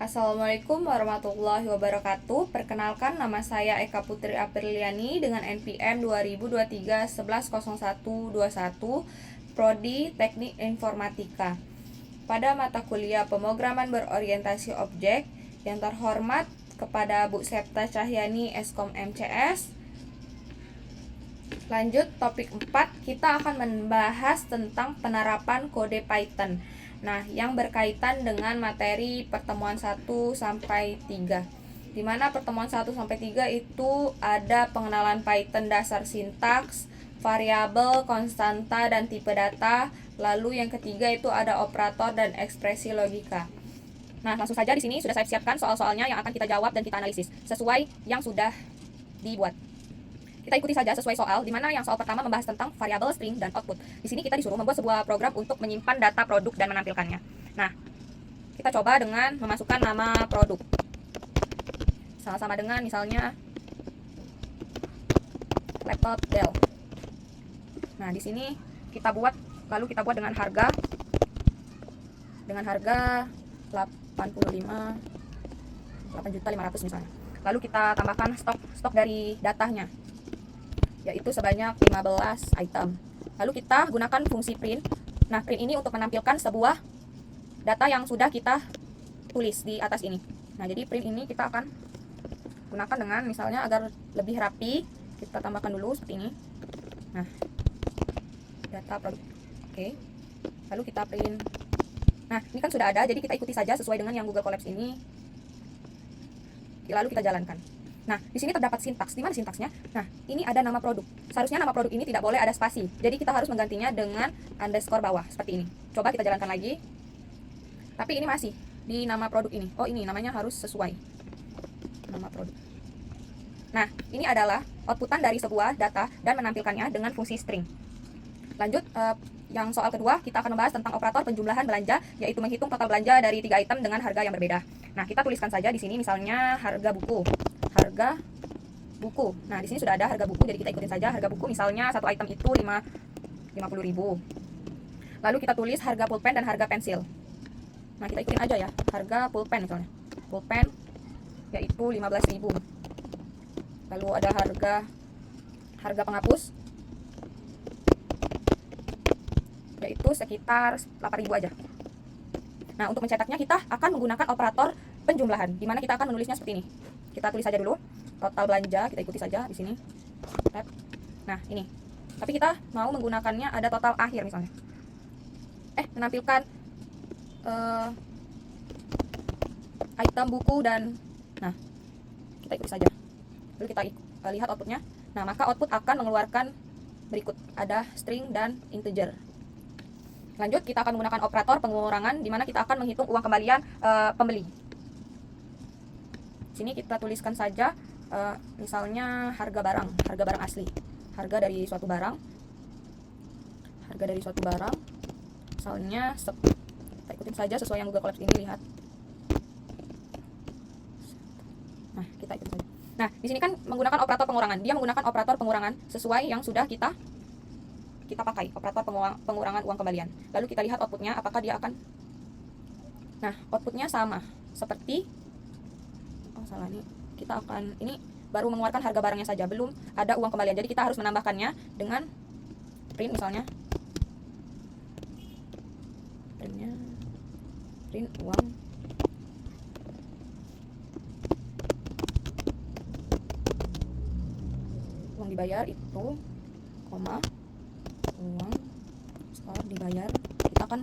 Assalamualaikum warahmatullahi wabarakatuh. Perkenalkan, nama saya Eka Putri Apriliani dengan NPM 2023-110121, Prodi Teknik Informatika. Pada mata kuliah pemrograman berorientasi objek, yang terhormat kepada Bu Septa Cahyani Eskom MCS. Lanjut topik 4, kita akan membahas tentang penerapan kode Python. Nah, yang berkaitan dengan materi pertemuan 1 sampai 3. Di mana pertemuan 1 sampai 3 itu ada pengenalan Python dasar sintaks, variabel, konstanta dan tipe data. Lalu yang ketiga itu ada operator dan ekspresi logika. Nah, langsung saja di sini sudah saya siapkan soal-soalnya yang akan kita jawab dan kita analisis sesuai yang sudah dibuat. Kita ikuti saja sesuai soal, di mana yang soal pertama membahas tentang variabel, string, dan output. Di sini kita disuruh membuat sebuah program untuk menyimpan data produk dan menampilkannya. Nah, kita coba dengan memasukkan nama produk. Sama-sama dengan misalnya laptop Dell. Nah, di sini kita buat, lalu kita buat dengan harga 8.500.000 misalnya. Lalu kita tambahkan stok dari datanya, yaitu sebanyak 15 item. Lalu kita gunakan fungsi print. Nah, print ini untuk menampilkan sebuah data yang sudah kita tulis di atas ini. Nah, jadi print ini kita akan gunakan dengan misalnya agar lebih rapi, kita tambahkan dulu seperti ini. Nah, data produk. Oke. Lalu kita print. Nah, ini kan sudah ada, jadi kita ikuti saja sesuai dengan yang Google Colabs ini. Lalu kita jalankan. Nah, di sini terdapat sintaks. Di mana sintaksnya? Nah, ini ada nama produk. Seharusnya nama produk ini tidak boleh ada spasi. Jadi kita harus menggantinya dengan underscore bawah seperti ini. Coba kita jalankan lagi. Tapi ini masih di nama produk ini. Oh, ini namanya harus sesuai. Nama produk. Nah, ini adalah outputan dari sebuah data dan menampilkannya dengan fungsi string. Lanjut, yang soal kedua kita akan membahas tentang operator penjumlahan belanja, yaitu menghitung total belanja dari 3 item dengan harga yang berbeda. Nah, kita tuliskan saja di sini misalnya harga buku. Harga buku. Nah, di sini sudah ada harga buku, jadi kita ikutin saja harga buku. Misalnya satu item itu 50.000. Lalu kita tulis harga pulpen dan harga pensil. Nah, kita ikutin aja ya. Harga pulpen misalnya. Pulpen yaitu 15.000. Lalu ada harga penghapus yaitu sekitar 8.000 aja. Nah, untuk mencetaknya kita akan menggunakan operator penjumlahan, di mana kita akan menulisnya seperti ini. Kita tulis saja dulu total belanja, kita ikuti saja di sini. Nah, ini. Tapi kita mau menggunakannya ada total akhir misalnya. Menampilkan item buku dan nah, kita ikuti saja. Lalu kita lihat outputnya. Nah, maka output akan mengeluarkan berikut, ada string dan integer. Lanjut, kita akan menggunakan operator pengurangan, di mana kita akan menghitung uang kembalian pembeli. Sini kita tuliskan saja misalnya harga barang asli, harga dari suatu barang, misalnya kita ikutin saja sesuai yang Google Colabs ini, lihat. Nah, kita ikutin saja. Nah, di sini kan menggunakan operator pengurangan, dia menggunakan operator pengurangan sesuai yang sudah kita pakai, operator pengurangan uang kembalian. Lalu kita lihat outputnya, apakah dia akan, nah, outputnya sama seperti, kita akan, ini baru mengeluarkan harga barangnya saja, belum ada uang kembalian, jadi kita harus menambahkannya dengan print misalnya, print uang dibayar itu, koma, uang setelah dibayar. Kita akan,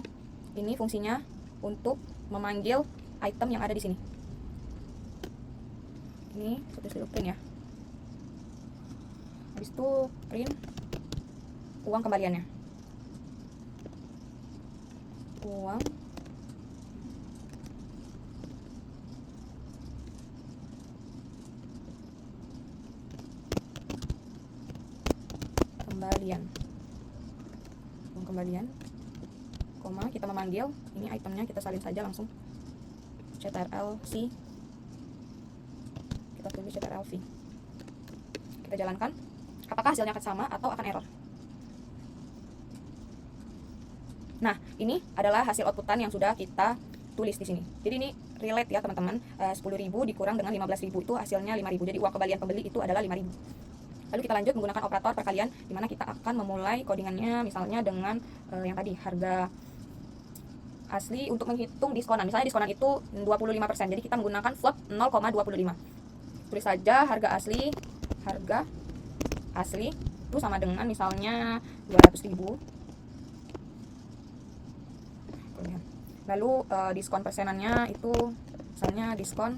ini fungsinya untuk memanggil item yang ada di sini. Ini tulis dulu print ya. Habis itu print uang kembaliannya. Uang kembalian, koma, kita memanggil ini itemnya, kita salin saja langsung ctrl-c, kita tulis ctrl-v. Kita jalankan, apakah hasilnya akan sama atau akan error. Nah, ini adalah hasil outputan yang sudah kita tulis di sini. Jadi ini relate ya teman-teman. 10.000 dikurang dengan 15.000 itu hasilnya 5.000. Jadi uang kembalian pembeli itu adalah 5.000. Lalu kita lanjut menggunakan operator perkalian, di mana kita akan memulai codingannya misalnya dengan yang tadi harga asli untuk menghitung diskonan. Misalnya diskonan itu 25%. Jadi kita menggunakan float 0,25. Tulis saja harga asli itu sama dengan misalnya 200.000. Lalu diskon persenannya itu misalnya diskon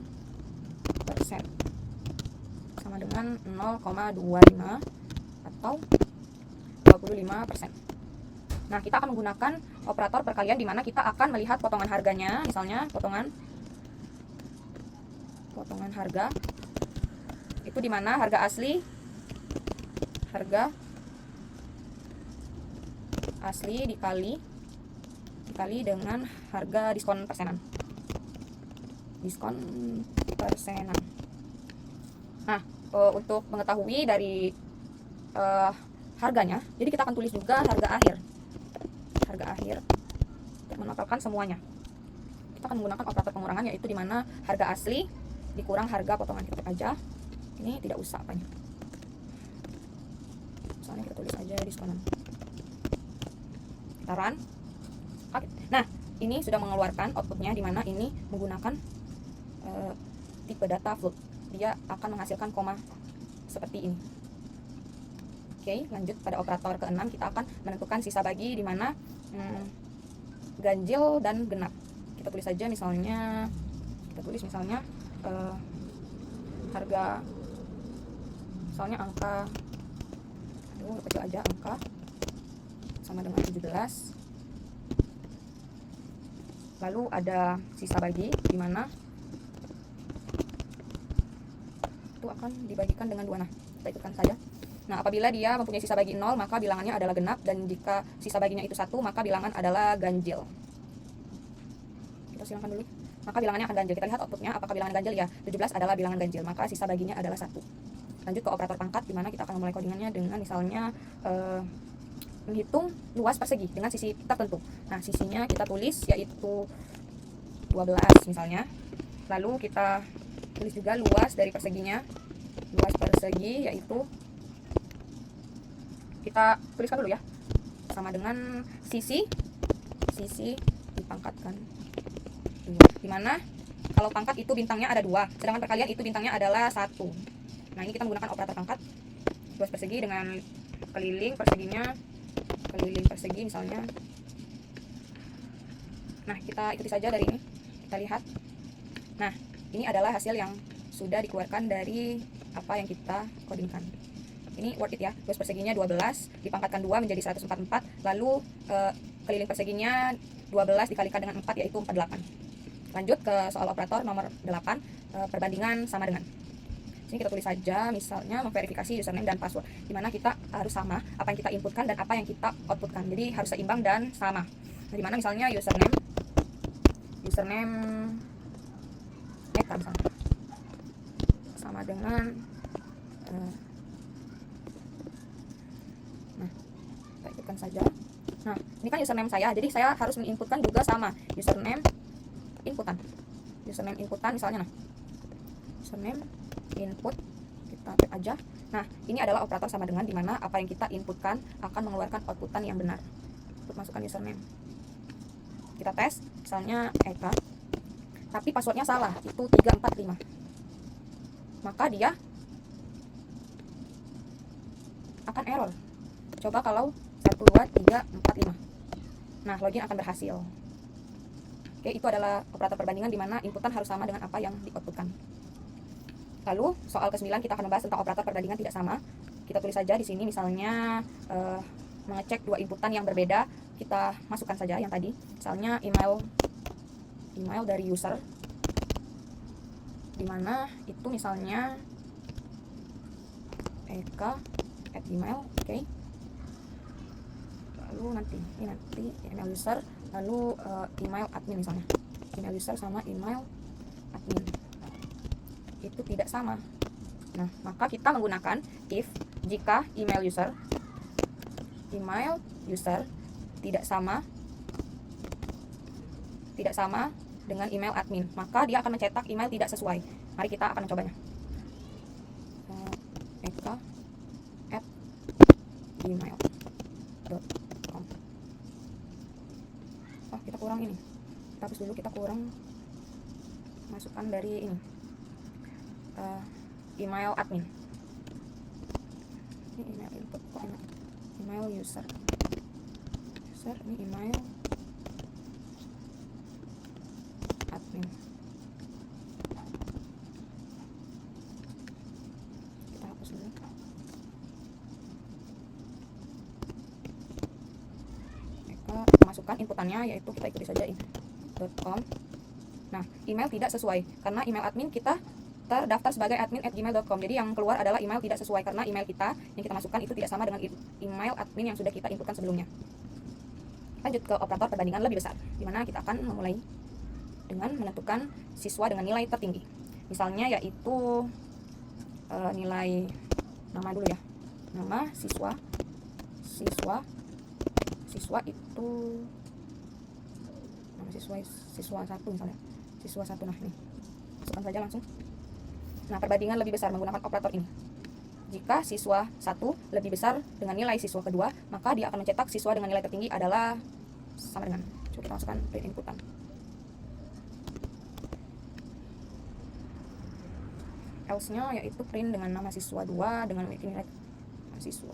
persen sama dengan 0,25 atau 25%. Nah, kita akan menggunakan operator perkalian di mana kita akan melihat potongan harganya, misalnya potongan harga itu di mana harga asli dikali dengan harga diskon persenan. Nah, untuk mengetahui dari harganya, jadi kita akan tulis juga harga akhir untuk menempelkan semuanya. Kita akan menggunakan operator pengurangan, yaitu di mana harga asli dikurang harga potongan. Kita aja ini tidak usah apanya, misalnya kita tulis aja diskonan. Kita run. Oke. Nah, ini sudah mengeluarkan outputnya, di mana ini menggunakan tipe data float. Dia akan menghasilkan koma seperti ini. Oke, lanjut pada operator ke-6, kita akan menentukan sisa bagi di mana ganjil dan genap. Kita tulis saja misalnya harga, misalnya angka, kecil aja, angka sama dengan 17. Lalu ada sisa bagi di mana itu akan dibagikan dengan 2. Nah, kita ikutkan saja. Nah, apabila dia mempunyai sisa bagi 0, maka bilangannya adalah genap, dan jika sisa baginya itu 1, maka bilangan adalah ganjil. Kita silangkan dulu. Maka bilangannya akan ganjil. Kita lihat outputnya apakah bilangan ganjil ya. 17 adalah bilangan ganjil, maka sisa baginya adalah 1. Lanjut ke operator pangkat, di mana kita akan memulai codingannya dengan misalnya menghitung luas persegi dengan sisi tertentu. Nah, sisinya kita tulis yaitu 12 misalnya. Lalu kita tulis juga luas dari perseginya. Luas persegi yaitu, kita tuliskan dulu ya, sama dengan sisi dipangkatkan 2. Dimana kalau pangkat itu bintangnya ada 2, sedangkan perkalian itu bintangnya adalah 1. Nah, ini kita menggunakan operator pangkat. Luas persegi dengan keliling persegi misalnya. Nah, kita ikuti saja dari ini, kita lihat. Nah, ini adalah hasil yang sudah dikeluarkan dari apa yang kita codingkan. Ini worth it ya. Luas perseginya 12 dipangkatkan 2 menjadi 144. Lalu keliling perseginya 12 dikalikan dengan 4 yaitu 48. Lanjut ke soal operator nomor 8, perbandingan sama dengan. Sini kita tulis saja misalnya memverifikasi username dan password, di mana kita harus sama apa yang kita inputkan dan apa yang kita outputkan. Jadi harus seimbang dan sama. Nah, di mana misalnya username Meta misalnya sama dengan nah, kita ikutkan saja. Nah, ini kan username saya, jadi saya harus menginputkan juga sama username inputan misalnya. Nah, username input kita type aja. Nah, ini adalah operator sama dengan, di mana apa yang kita inputkan akan mengeluarkan outputan yang benar. Untuk masukkan username, kita tes misalnya Eka, tapi passwordnya salah, itu 345, maka dia akan error. Coba kalau 1 2 3 4 5. Nah, login akan berhasil. Oke, itu adalah operator perbandingan, di mana inputan harus sama dengan apa yang di-outputkan. Lalu soal ke-9 kita akan membahas tentang operator perbandingan tidak sama. Kita tulis saja di sini misalnya mengecek 2 inputan yang berbeda. Kita masukkan saja yang tadi, misalnya email dari user, di mana itu misalnya eka@gmail. Oke. Lalu nanti email user, lalu email admin misalnya. Email user sama email admin itu tidak sama. Nah, maka kita menggunakan if jika email user tidak sama dengan email admin, maka dia akan mencetak email tidak sesuai. Mari kita akan mencobanya. eka@gmail.com. Oh, kita kurang ini. Kita hapus dulu, kita kurang masukkan dari ini email admin. Ini email input, kok email user ini email admin. Kita hapus dulu. Masukkan inputannya, yaitu kita ikuti saja .com. Nah, email tidak sesuai karena email admin kita terdaftar sebagai admin@gmail.com. Jadi yang keluar adalah email tidak sesuai karena email kita yang kita masukkan itu tidak sama dengan email admin yang sudah kita inputkan sebelumnya. Lanjut ke operator perbandingan lebih besar, di mana kita akan memulai dengan menentukan siswa dengan nilai tertinggi. Misalnya yaitu nilai nama dulu ya. Nama siswa itu nama siswa 1 misalnya. Siswa 1, nah ini. Masukkan saja langsung. Nah, perbandingan lebih besar menggunakan operator ini. Jika siswa 1 lebih besar dengan nilai siswa kedua, maka dia akan mencetak siswa dengan nilai tertinggi adalah sama dengan. Coba kita masukkan print inputan. Else-nya yaitu print dengan nama siswa 2 dengan nilai siswa.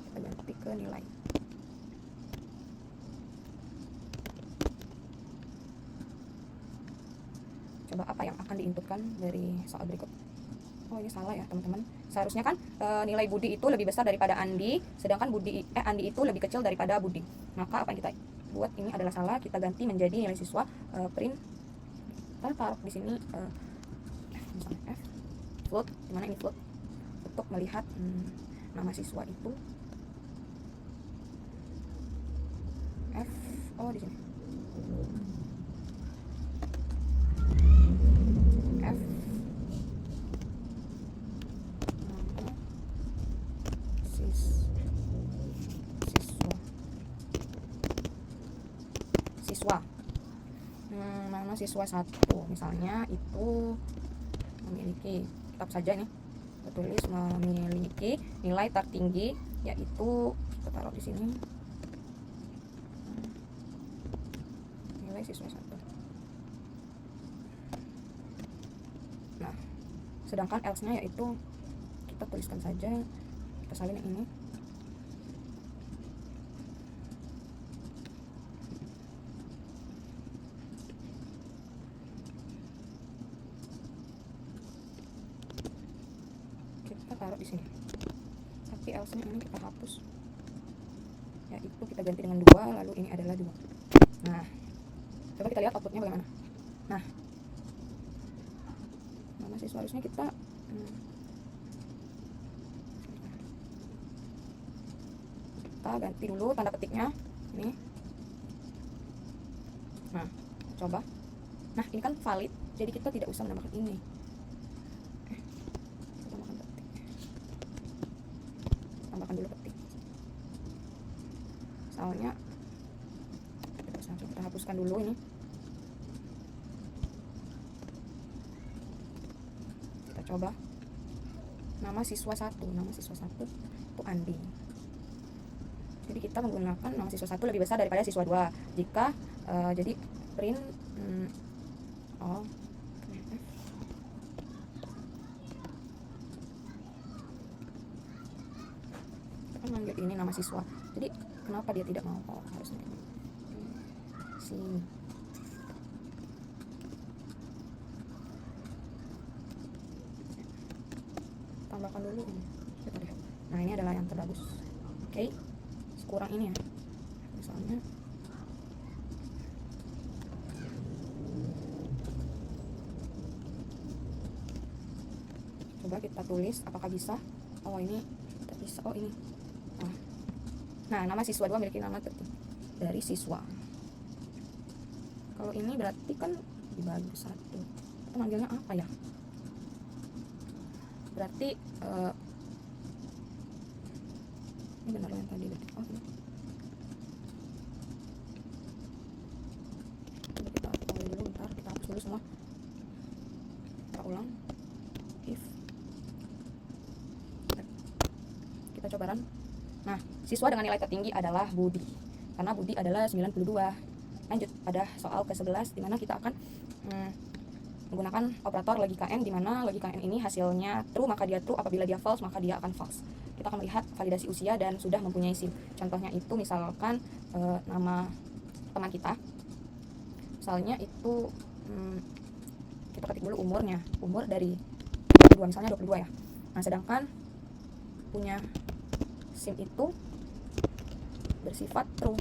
Kita ganti ke nilai. Coba apa yang akan diinputkan dari soal berikut. Oh, ini salah ya teman-teman. Seharusnya kan nilai Budi itu lebih besar daripada Andi, sedangkan Andi itu lebih kecil daripada Budi. Maka apa yang kita buat ini adalah salah. Kita ganti menjadi nilai siswa print. Kita taruh di sini misalnya F float, dimana ini float untuk melihat nama siswa itu F. Oh, di sini F siswa nama siswa 1 misalnya itu memiliki, tetap saja ini kita tulis memiliki nilai tertinggi, yaitu kita taruh di sini nilai siswa 1. Nah, sedangkan else-nya yaitu kita tuliskan saja, kita salin yang ini. Kita taruh di sini. Tapi else-nya ini kita hapus. Yaitu kita ganti dengan 2, lalu ini adalah 2. Nah, coba kita lihat outputnya bagaimana. Nah, nama siswa harusnya kita ganti dulu tanda petiknya ini. Nah, coba. Nah, ini kan valid, jadi kita tidak usah menambahkan ini. Tambahkan dulu petik. Soalnya kita hapuskan dulu ini. Kita coba. Nama siswa 1 itu Andi. Jadi kita menggunakan nama siswa 1 lebih besar daripada siswa 2. Jika jadi print kita manggil ini nama siswa. Jadi kenapa dia tidak mau? Oh, harusnya ini. Sini. Tambahkan dulu ini. Nah, ini adalah yang terbagus. Oke. Kurang ini ya. Misalnya coba kita tulis apakah bisa. Oh, ini tidak bisa. Oh, ini. Nah, nama siswa 2 memiliki nama tertinggi dari siswa. Kalau ini berarti kan dibagi 1. Kita manggilnya apa ya? Berarti ini benar yang tadi. Oh, ini. dulu semua. Kita ulang. If kita coba run. Nah, siswa dengan nilai tertinggi adalah Budi, karena Budi adalah 92. Lanjut pada soal ke-11, di mana kita akan menggunakan operator logika n, di mana logika n ini hasilnya true maka dia true, apabila dia false maka dia akan false. Kita akan melihat validasi usia dan sudah mempunyai SIM. Contohnya itu misalkan nama teman kita, misalnya itu kita ketik dulu umurnya, umur dari 22, misalnya 22 ya. Nah, sedangkan punya SIM itu bersifat true.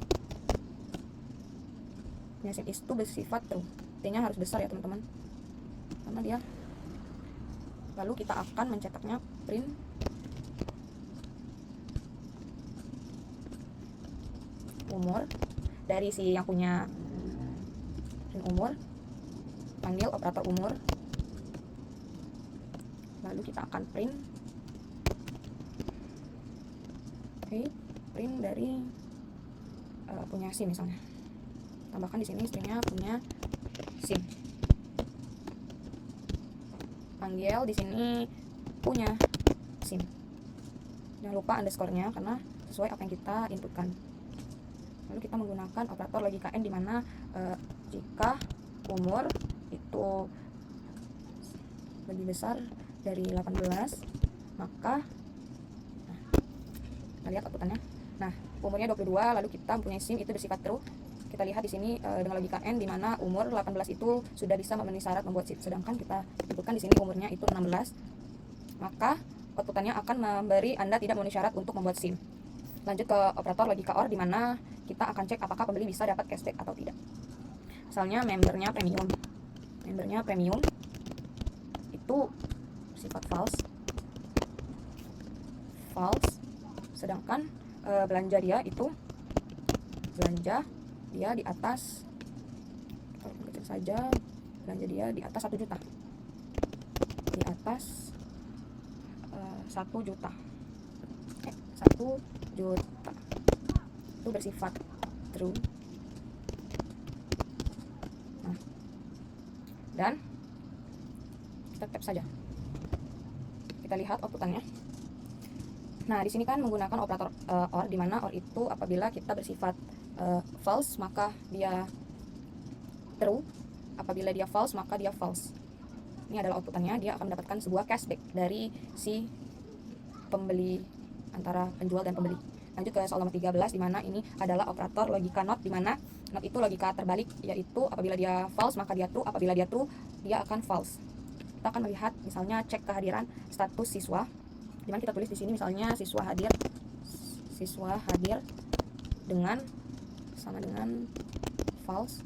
Punya SIM itu bersifat true. T-nya harus besar ya teman-teman, karena dia. Lalu kita akan mencetaknya print umur dari si yang punya print umur, panggil operator umur, lalu kita akan print print dari punya SIM misalnya. Tambahkan di sini stringnya punya SIM. Panggil di sini punya SIM. Jangan lupa underscore-nya karena sesuai apa yang kita inputkan. Lalu kita menggunakan operator logika n, di mana jika umur itu lebih besar dari 18 maka kita lihat outputannya. Nah, umurnya 22, lalu kita mempunyai SIM itu bersifat true. Kita lihat di sini dengan logika n, di mana umur 18 itu sudah bisa memenuhi syarat membuat SIM. Sedangkan kita inputkan di sini umurnya itu 16, maka outputannya akan memberi Anda tidak memenuhi syarat untuk membuat SIM. Lanjut ke operator logika OR, di mana kita akan cek apakah pembeli bisa dapat cashback atau tidak. Misalnya membernya premium. Membernya premium itu sifat false. Sedangkan belanja dia itu di atas, kalau kecil saja, belanja dia di atas 1 juta. Di atas 1 juta. 1 juta. Itu bersifat true. Nah, dan kita tap saja. Kita lihat outputannya. Nah, di sini kan menggunakan operator OR, di mana OR itu apabila kita bersifat false maka dia true, apabila dia false maka dia false. Ini adalah outputannya, dia akan mendapatkan sebuah cashback dari si pembeli, antara penjual dan pembeli. Lanjut ke soal nomor 13, di mana ini adalah operator logika NOT, di mana NOT itu logika terbalik, yaitu apabila dia false maka dia true, apabila dia true dia akan false. Kita akan melihat misalnya cek kehadiran status siswa, di mana kita tulis di sini misalnya siswa hadir dengan sama dengan false.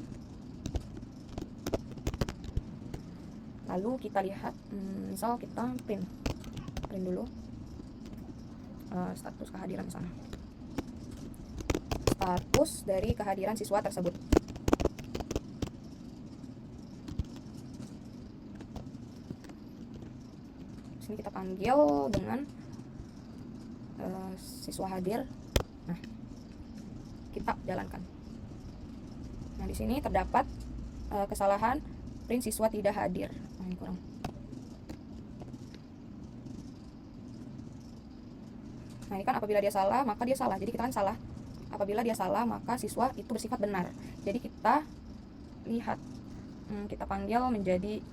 Lalu kita lihat misal kita print dulu status kehadiran misalnya, status dari kehadiran siswa tersebut. Sini kita panggil dengan siswa hadir. Nah, kita jalankan. Nah, di sini terdapat kesalahan print siswa tidak hadir. Nah, ini kurang. Nah, ini kan apabila dia salah maka dia salah. Jadi kita kan salah. Apabila dia salah maka siswa itu bersifat benar. Jadi kita lihat, kita panggil menjadi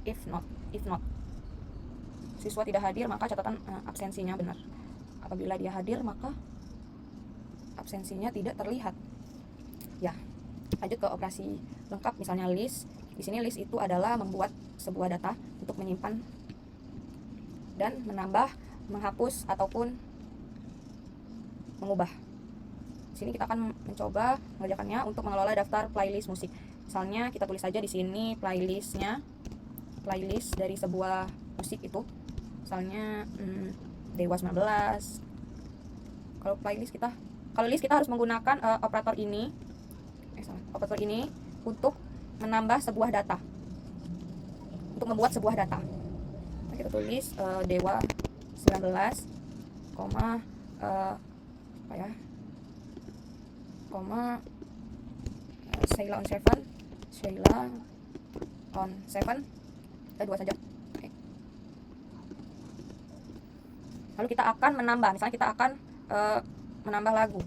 if not. Siswa tidak hadir maka catatan absensinya benar. Apabila dia hadir maka absensinya tidak terlihat. Ya, lanjut ke operasi lengkap, misalnya list. Di sini list itu adalah membuat sebuah data untuk menyimpan dan menambah, menghapus ataupun mengubah. Di sini kita akan mencoba mengerjakannya untuk mengelola daftar playlist musik. Misalnya kita tulis saja di sini playlist dari sebuah musik itu. Misalnya Dewa 19. Kalau list kita harus menggunakan operator ini untuk menambah sebuah data, untuk membuat sebuah data. Nah, kita tulis Dewa 19, koma Sheila on 7, Sheila on 7, 2 saja. Oke. Lalu kita akan menambah, misalnya kita akan menambah lagu.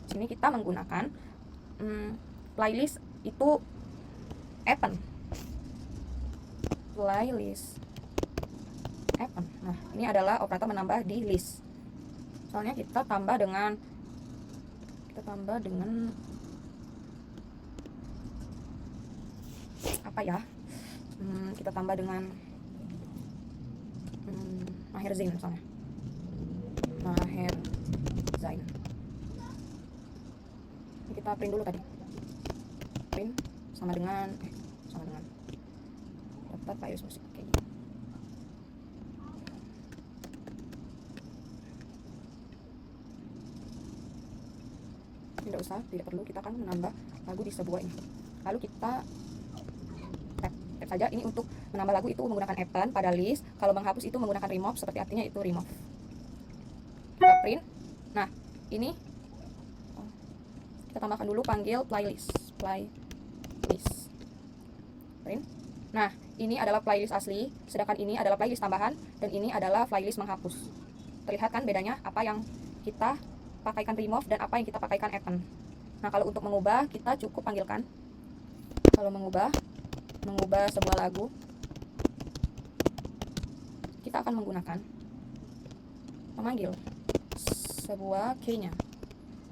Sini kita menggunakan playlist itu Appen. Playlist Appen. Nah, ini adalah operator menambah di list. Soalnya kita tambah dengan apa ya? Kita tambah dengan Maher Zain misalnya. Maher Zain. Ini kita print dulu tadi. Print sama dengan dapat playlist musik kayak gini. Tidak perlu, kita akan menambah lagu di sebuah ini. Lalu kita tap saja. Ini untuk menambah lagu itu menggunakan Appen pada list. Kalau menghapus itu menggunakan remove, seperti artinya itu remove. Kita print. Nah, ini kita tambahkan dulu panggil playlist. Print. Nah, ini adalah playlist asli, sedangkan ini adalah playlist tambahan, dan ini adalah playlist menghapus. Terlihat kan bedanya, apa yang kita pakaikan remove dan apa yang kita pakaikan Appen. Nah, kalau untuk mengubah, kita cukup panggilkan. Kalau mengubah sebuah lagu, kita akan menggunakan memanggil sebuah key-nya,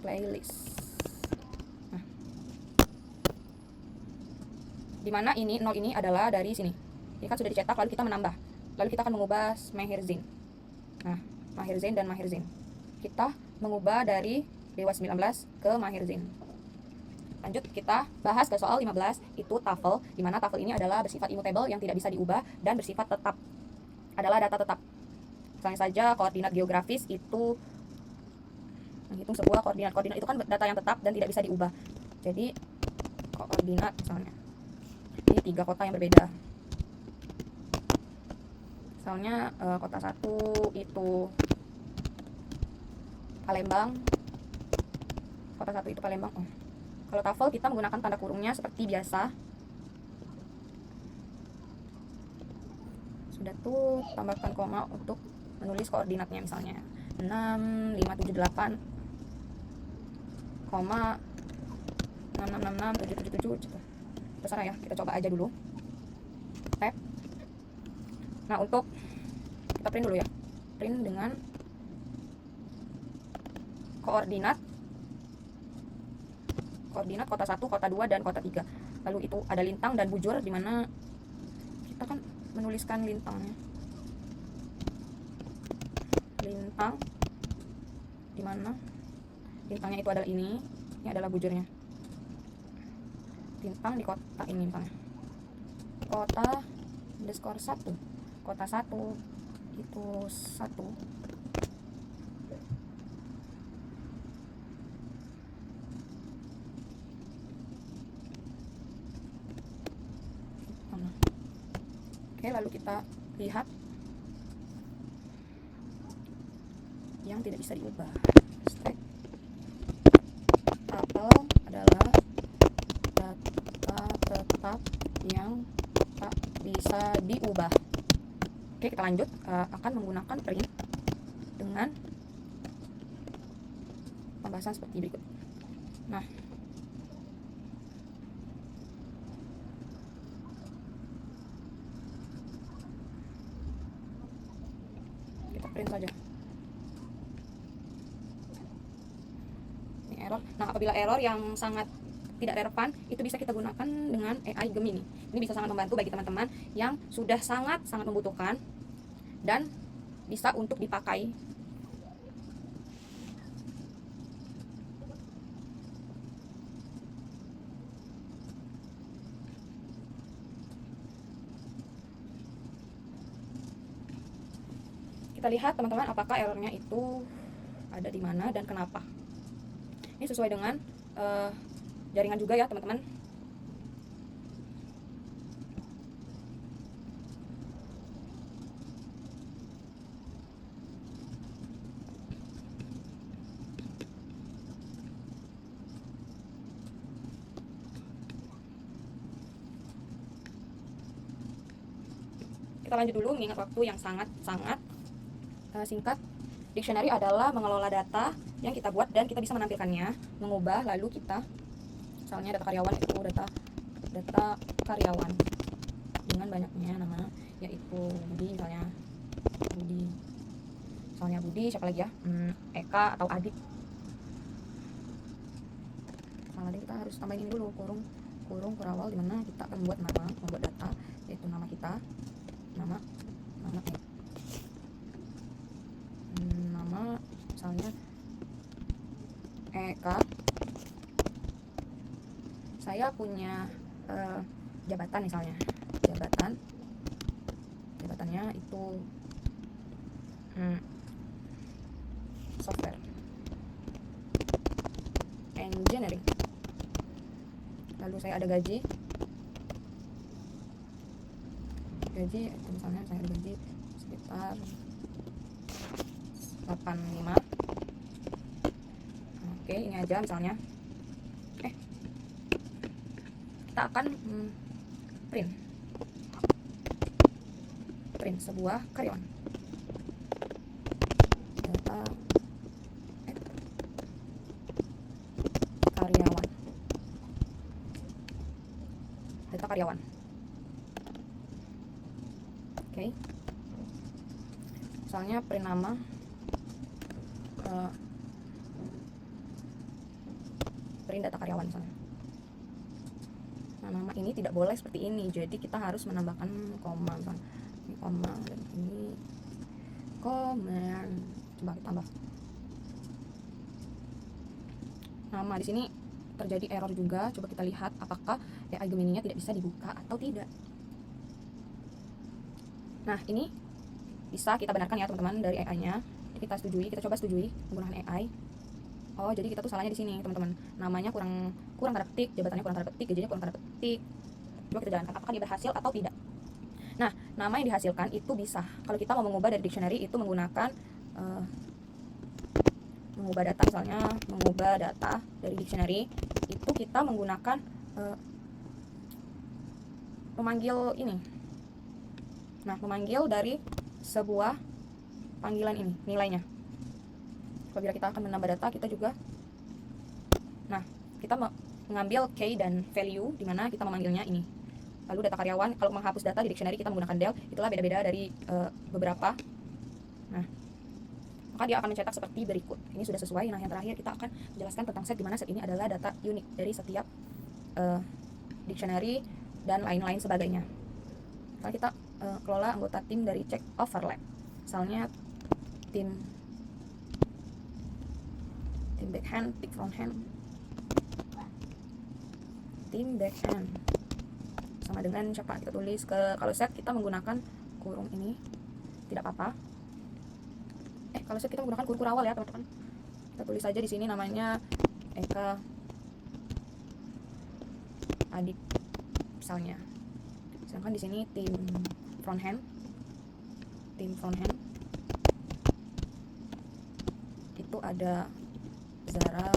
playlist. Nah, dimana ini 0 ini adalah dari sini. Ini kan sudah dicetak, lalu kita menambah. Lalu kita akan mengubah Maher Zain. Nah, Maher Zain dan Maher Zain. Kita mengubah dari Dewa 19 ke Maher Zain. Lanjut, kita bahas ke soal 15, itu tuple, di mana tuple ini adalah bersifat immutable yang tidak bisa diubah dan bersifat tetap, adalah data tetap. Misalnya saja koordinat geografis itu menghitung sebuah koordinat itu kan data yang tetap dan tidak bisa diubah. Jadi koordinat misalnya ini 3 kota yang berbeda. Misalnya kota 1 itu Palembang. Kota 1 itu Palembang. Kalau tuple kita menggunakan tanda kurungnya seperti biasa. Sudah tuh, tambahkan koma untuk menulis koordinatnya, misalnya 6578, 6666777. Terserah ya, kita coba aja dulu. Tab. Nah, untuk kita print dulu ya. Print dengan koordinat kota 1, kota 2, dan kota 3. Lalu itu ada lintang dan bujur, di mana kita kan menuliskan lintangnya. Lintang di mana lintangnya itu adalah ini adalah bujurnya. Lintang di kota ini misalnya. Kota underscore 1. Kota 1 itu 1. Oke, lalu kita lihat yang tidak bisa diubah. Stack tuple adalah data tetap yang tak bisa diubah. Oke, kita lanjut. Akan menggunakan print dengan pembahasan seperti berikut. Nah, kita print saja. Ini error. Nah, apabila error yang sangat tidak relevan, itu bisa kita gunakan dengan AI Gemini. Ini bisa sangat membantu bagi teman-teman yang sudah sangat membutuhkan dan bisa untuk dipakai. Kita lihat teman-teman, apakah errornya itu ada di mana dan kenapa. Ini sesuai dengan jaringan juga ya teman-teman. Kita lanjut dulu mengingat waktu yang sangat-sangat singkat. Dictionary adalah mengelola data yang kita buat dan kita bisa menampilkannya, mengubah, lalu kita, misalnya data karyawan itu data karyawan dengan banyaknya nama, yaitu Budi misalnya, Budi, siapa lagi ya, Eka atau Adit. Nah, kita harus tambahin ini dulu, kurung kurawal, dimana kita akan membuat data, yaitu nama kita, nama misalnya Eka. Saya punya jabatan misalnya, jabatannya itu software engineering. Lalu saya ada gaji itu misalnya saya ada gaji sekitar 85. Oke, ini aja misalnya. Kita akan print sebuah karyawan. Data karyawan. Oke. Misalnya print nama, print data karyawan misalnya. Nah, nama ini tidak boleh seperti ini, jadi kita harus menambahkan koma misalnya. Ini koma dan ini koma. Coba kita tambah. Nama di sini terjadi error juga. Coba kita lihat apakah AI Gemini-nya tidak bisa dibuka atau tidak. Nah, ini bisa kita benarkan ya teman-teman dari AI-nya. Kita coba setujui penggunaan AI. Oh, jadi kita tuh salahnya di sini teman-teman. Namanya kurang tanda petik, jabatannya kurang tanda petik, gajinya kurang tanda petik. Coba kita jalankan apakah dia berhasil atau tidak. Nah, nama yang dihasilkan itu bisa, kalau kita mau mengubah dari dictionary itu menggunakan mengubah data, misalnya mengubah data dari dictionary itu kita menggunakan memanggil ini. Nah, memanggil dari sebuah panggilan ini, nilainya. Apabila kita akan menambah data, kita juga, nah, kita mengambil key dan value, di mana kita memanggilnya ini. Lalu data karyawan, kalau menghapus data di dictionary kita menggunakan del, itulah beda-beda dari beberapa. Nah, maka dia akan mencetak seperti berikut. Ini sudah sesuai. Nah, yang terakhir kita akan menjelaskan tentang set, di mana set ini adalah data unik dari setiap dictionary dan lain-lain sebagainya. Kalau kita kelola anggota tim dari check overlap, misalnya tim backhand, tim fronthand, tim backhand sama dengan siapa, kita tulis ke, kalau set kita menggunakan kurung ini tidak apa-apa. Kalau set kita menggunakan kurung kurawal ya teman-teman, kita tulis saja di sini namanya Eka Adit misalnya. Sedangkan di sini tim fronthand itu ada Zara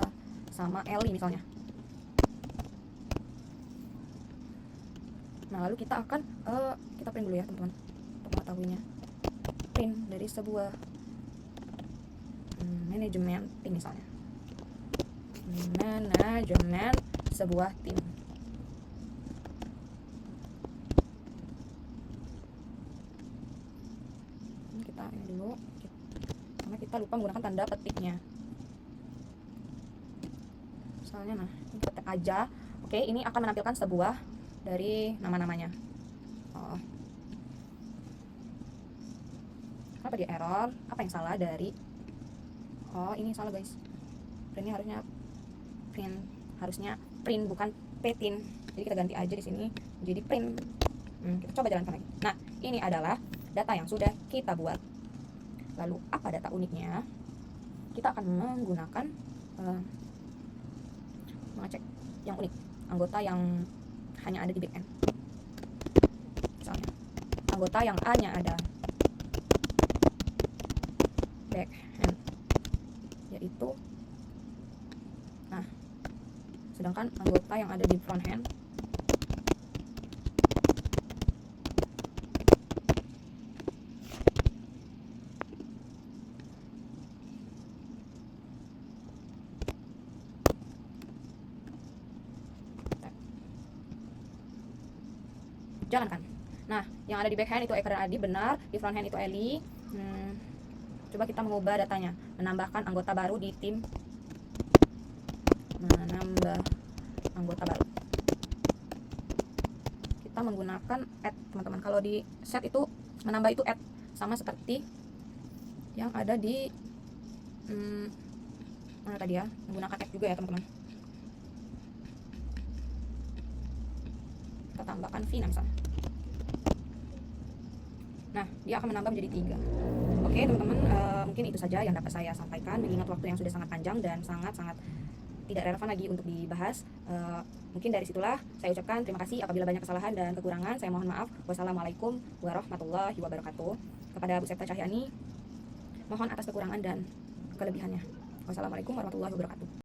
sama Eli misalnya. Nah, lalu kita akan kita print dulu ya teman-teman untuk mengetahuinya. Print dari sebuah manajemen tim misalnya. Manajemen sebuah tim. Kita ini dulu, karena kita lupa menggunakan tanda petiknya. Misalnya, nah, kita tag aja. Oke, ini akan menampilkan sebuah dari nama-namanya. Kenapa dia error? Apa yang salah dari? Ini salah guys. Printnya harusnya print bukan petin. Jadi kita ganti aja di sini jadi print. Kita coba jalankan lagi. Nah, ini adalah data yang sudah kita buat. Lalu apa data uniknya? Kita akan menggunakan mengecek yang unik, anggota yang hanya ada di backend. Misalnya, anggota yang hanya ada backhand, yaitu, nah, sedangkan anggota yang ada di fronthand jalankan. Nah, yang ada di backhand itu Eka dan Adi, benar. Di front hand itu Eli. Coba kita mengubah datanya, menambahkan anggota baru di tim. Menambah anggota baru. Kita menggunakan add, teman-teman. Kalau di set itu menambah itu add, sama seperti yang ada di mana tadi ya, menggunakan add juga ya teman-teman. Kita tambahkan V misalnya. Nah, dia akan menambah menjadi 3. Oke teman-teman, mungkin itu saja yang dapat saya sampaikan, mengingat waktu yang sudah sangat panjang dan sangat-sangat tidak relevan lagi untuk dibahas. Mungkin dari situlah saya ucapkan terima kasih. Apabila banyak kesalahan dan kekurangan, saya mohon maaf. Wassalamualaikum warahmatullahi wabarakatuh. Kepada Bu Septa Cahyani, mohon atas kekurangan dan kelebihannya. Wassalamualaikum warahmatullahi wabarakatuh.